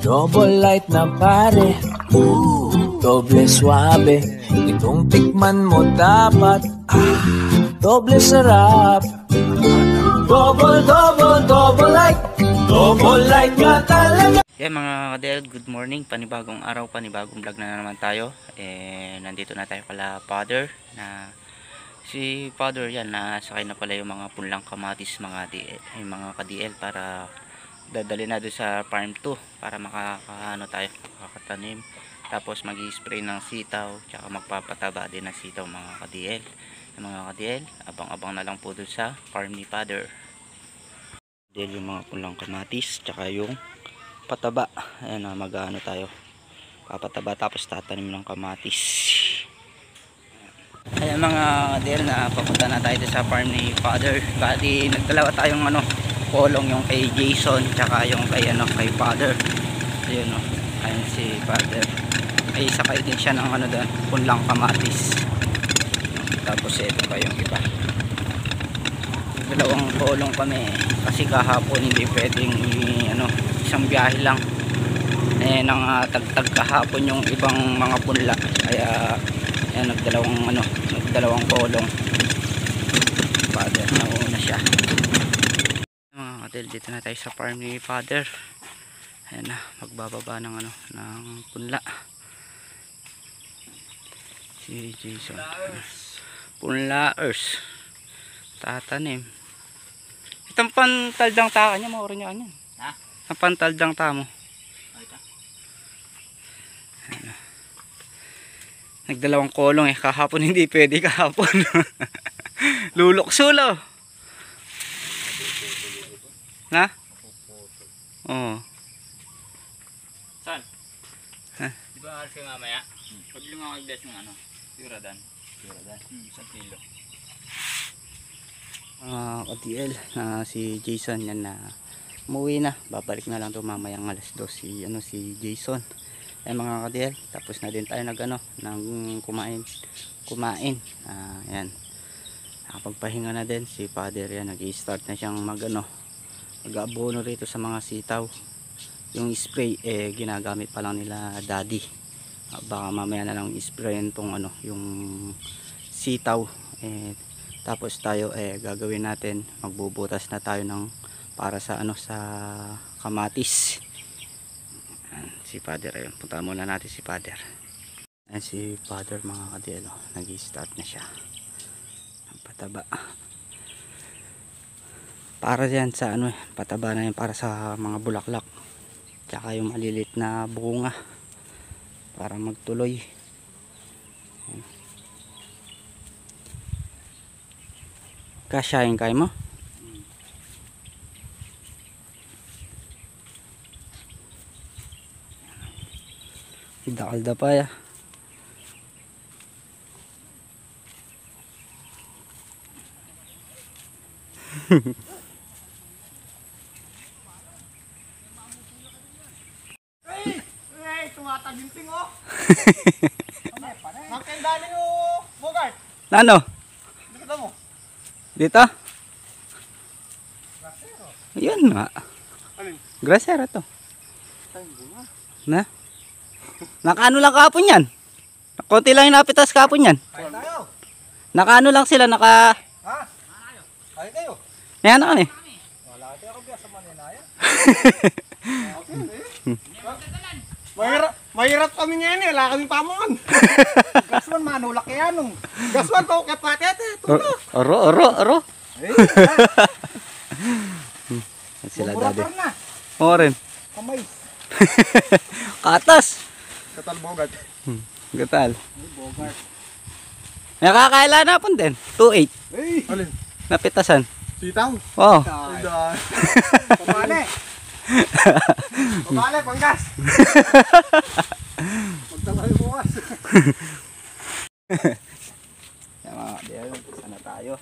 Double light na pare, doble suabe. Itong tikman mo dapat, doble sarap. Double light nga talaga. Yeah, mga kadel, good morning. Panibagong araw, panibagong vlog na naman tayo. Nandito na tayo kala Father na si Father yan, nasakay na pala yung mga punlang kamatis, mga DL, yung mga ka-DL para dadali na doon sa farm 2 para makakaano tayo, makakatanim. Tapos mag-i-spray ng sitaw, tsaka magpapataba din ng sitaw mga ka-DL. Yung mga ka-DL, abang-abang na lang po doon sa farm ni Father. DL yung mga punlang kamatis, tsaka yung pataba. Ayan na, mag-ano tayo, papataba tapos tatanim ng kamatis. Ayan mga ka-DL, na papunta na tayo doon sa farm ni Father. Bali nagdalawa tayong polong, yung kay Jason tsaka yung kay kay Father. Ayun ayun si Father, ay sakay din siya ng doon, punlang kamatis. Tapos ito pa yung iba, dalawang polong kami kasi kahapon hindi pwedeng isang biyahe lang, nang tagtag kahapon yung ibang mga punla, kaya nagdalawang polong. Father, nauna siya. Dito na tayo sa farm ni Father. Ayan na, magbababa ng ng punla si Jason. Punlaers tatanim. Itong pantaldang taka niya, mauro niya kanyan. Ha? Ang pantaldang ta mo. Nagdalawang kolong kahapon hindi pwede kahapon. Luloksulo. Na? Oo. Saan? Ha? Di ba alas kayo mamaya? Pag lumang mag-bless ng Puradan. Isang kilo. OTL na si Jason yan na umuwi na. Babalik na lang to mamayang alas 2 si Jason. Mga OTL, tapos na din tayo nang kumain. Yan. Nakapagpahinga na din si Father yan. Nag-i-start na siyang mag-abono rito sa mga sitaw. Yung spray ginagamit pa lang nila daddy. Baka mamaya na lang sprayin tong yung sitaw. Tapos tayo gagawin natin, magbubutas na tayo ng para sa sa kamatis. Si Father, ayun, punta muna natin si Father. Ayan si Father mga kadelo, nag-i-start na siya. Ang pataba. Para yan sa pataba na yan para sa mga bulaklak. Tsaka yung malilit na bunga para magtuloy. Kasyahin kayo mo? Dakal pa ya. Tumataginting Nakendali mo, Bogart. Ano? Dito mo. Dito? Grasero. Ayun nga. Alin? Grasero to. Tayo bunga. Na? Nakaano lang kapon yan. Konti lang yung napitas kapon yan. Tayo tayo. Nakaano lang sila, Ha? Tayo tayo. Ayan na kami. Wala tayo biya sa Maninaya. Mahirap kami ngayon wala kaming pamungan. Gasman manulak yan Gasman to kapatete. Oro. Sila daddy. Oo rin. Kamay. Katas. Katal Bogart. Gatal. Bogart. Nakakaila na po din. 2.8. Alin? Napitasan. Sitaw. Oo. Pamane. Pamane, panggas. Magtabay bukas. Yan sana tayo.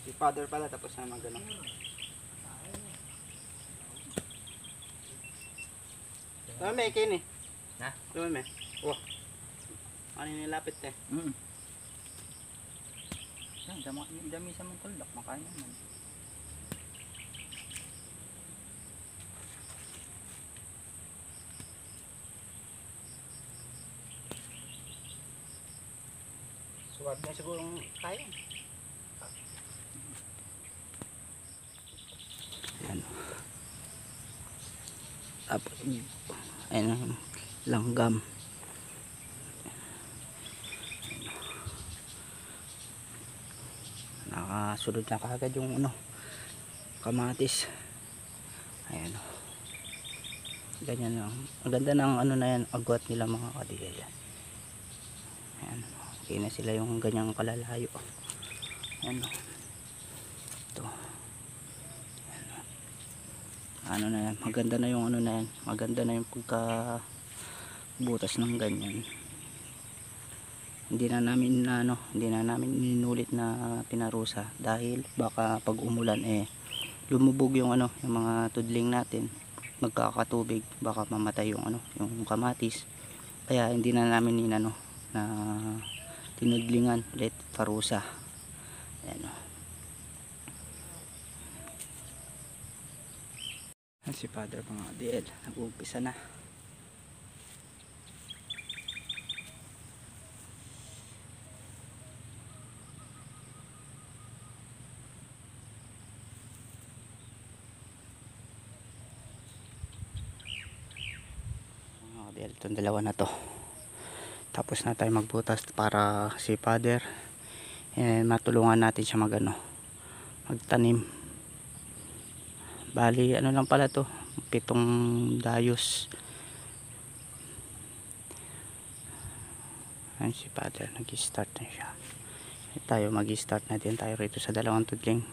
Si Father pala tapos na mag-ganong. Tama may ikin eh. Ha? Tama may. Oh. Ano yung nilapit eh? Yan, dami sa mong tulak. Makain naman. Suwag na siguro tayo. Ayan. Tapos, ayan, langgam. Nakasunod na kagad yung ano, kamatis. Ayan. Ganyan lang. Ang ganda ng ano na yan, agwat nila mga kadiel. Ayan. Okay na sila yung ganyang kalalayo. Ayan. Ito. Ayan. Ano na yan. Maganda na yung ano na yan. Maganda na yung pagka butas ng ganyan. Hindi na namin ninulit na pinarusa dahil baka pag umulan lumubog yung ano, yung mga tudling natin, magkakatubig, baka mamatay yung ano, yung kamatis. Kaya hindi na namin na tinudlingan ulit parusa. Ayan. Si Father mga DL nag-uumpisa na. Itong dalawa na to, tapos na tayo magbutas para si Father matulungan natin siya magtanim. Bali ano lang pala to, 7 dayos. Ayan si Father, nag-start na siya. Tayo mag-start na din tayo rito sa 2 tudling.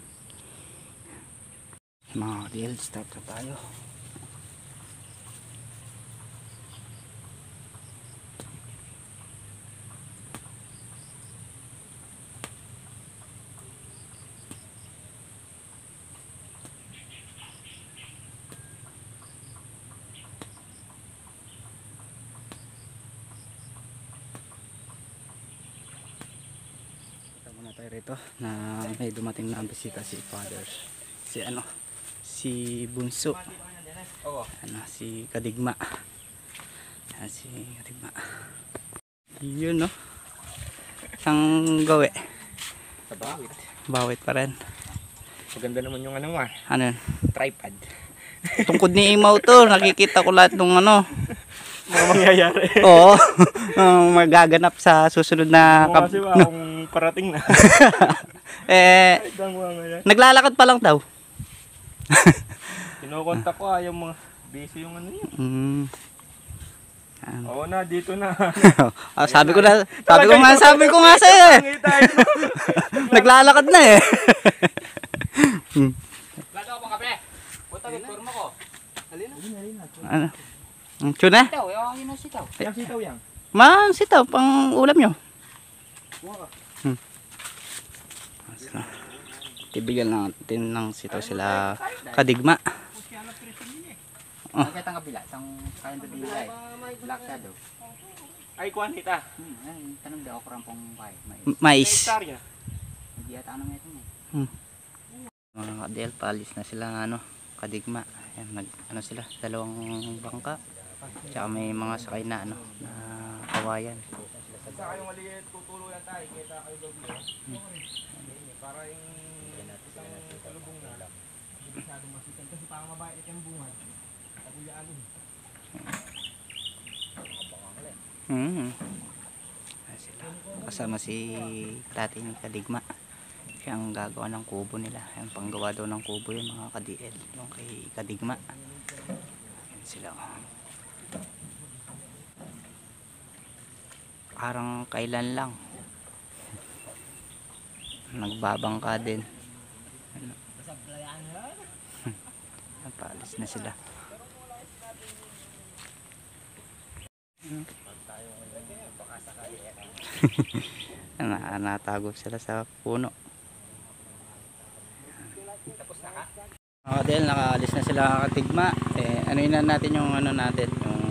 Mga deal, start na tayo. Tayo rito na may dumating na ang bisita, si Father, si Bunso, si Kadigma. Si Kadigma yun, no? Ang gawi Sa bawit. bawit pa rin. Maganda naman yung ano mo, Ano yun? tripod. Tungkod ni Imaw to, nakikita ko lahat ng ano Mga mangyayari. oo. Magaganap sa susunod na Kasi akong parating na. naglalakad pa lang daw. Kinukontak ko ayaw mga busy yung ano yun. Oo na, dito na. Sabi ko nga sa'yo naglalakad na Lagaw pa kape. Buta forma ko. Halina. Ano? Tuna? Sitaw, yung sitaw. Yung sitaw yan. Man, sitaw pang ulam nyo. Tibigyan natin ng sitaw sila Kadigma. Nakita nga bila, isang kain doon nila black shadow. Ay, kuwanita. Tanong daw ako rampong kay. Mais. Hektarya. Hindi yata ano ito mo. Mga kadel, palis na sila Kadigma. Ayan, sila, 2 bangka. Tsaka may mga sakay na na kawayan. Sa kayong maliit, tutuluyan tayo. Kita kayo doble. Para yung isang kalubong na. Hindi masyadong masitan. Kasi parang mabait yung bungad. Taguyaan yun. Sila. Kasama si tatay ni Kadigma. Siya ang gagawa ng kubo nila. Ang panggawa daw ng kubo yung mga ka-DL. Yung kay Kadigma. Ayan sila. Parang kailan lang nagbabangka din. Napalis na sila. Natago sila sa puno. Dahil nakaalis na sila Kadigma, ano na natin yung natin, yung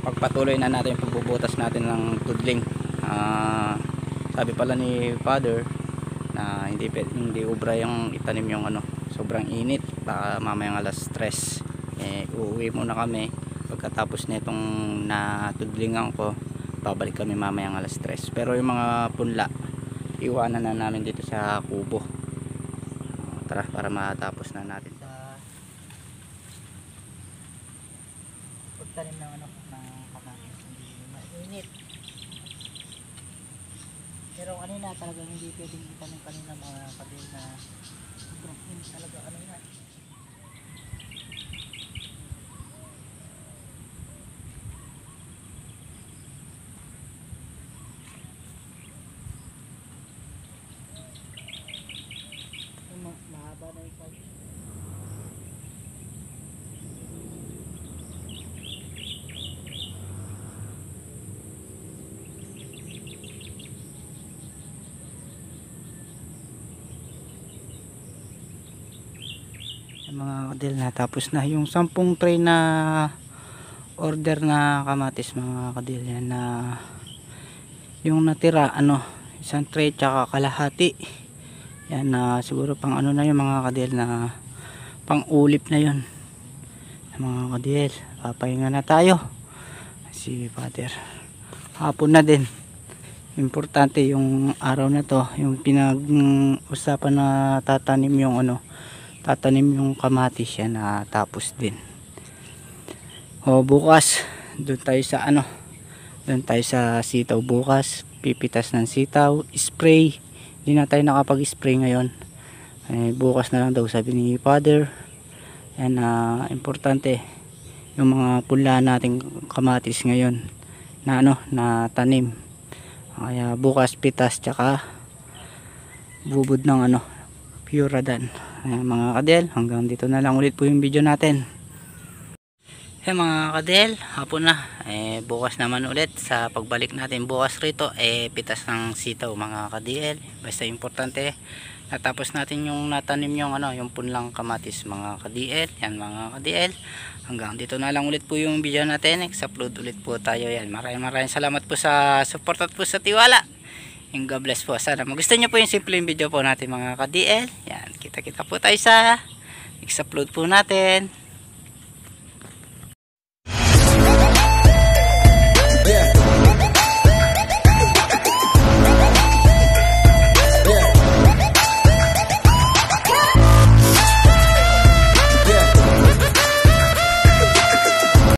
pagpatuloy na natin yung pagbubutas natin ng tudling. Sabi pala ni Father na hindi ubra yung itanim yung sobrang init, baka mamayang alas 3 uuwi muna kami pagkatapos nitong natudlingan ko babalik kami mamayang alas 3. Pero yung mga punla iwanan na namin dito sa kubo. Tara para matapos na natin. Sa pagtanim ng ano ng kamatis, hindi mainit. Pero kanina talagang hindi pwedeng itanim kanina mga kadil na sobrang init talaga kanina. Mahaba na yung pag- mga kadil, natapos na yung 10 tray na order na kamatis mga kadil. Yan na yung natira, ano, isang tray tsaka kalahati. Yan na siguro pang ano na yung mga kadil, na pang ulip na yun mga kadil. Papahinga na tayo si Father, hapon na din. Importante yung araw na to, yung pinag-usapan na tatanim yung ano, tatanim yung kamatis. Yan na tapos din. O bukas doon tayo sa ano, doon tayo sa sitaw bukas, pipitas ng sitaw, spray. Hindi na tayo nakapag-spray ngayon, bukas na lang daw sabi ni Father. Yan importante yung mga punla nating kamatis ngayon na ano, na tanim. Kaya bukas pitas tsaka bubod ng ano, Puradan. Mga kadel, hanggang dito na lang ulit po yung video natin. Mga kadel, hapon na. Bukas naman ulit sa pagbalik natin bukas rito, pitas ng sitaw mga kadel. Basta importante natapos natin yung natanim yung ano, yung punlang kamatis mga kadel. Yan mga kadel, hanggang dito na lang ulit po yung video natin. Next-upload ulit po tayo. Yan, maraming salamat po sa support at po sa tiwala. And God bless po. Sana magustuhan nyo po yung simpleng video po natin mga kadel. Yan, kita-kita po tayo sa next upload po natin.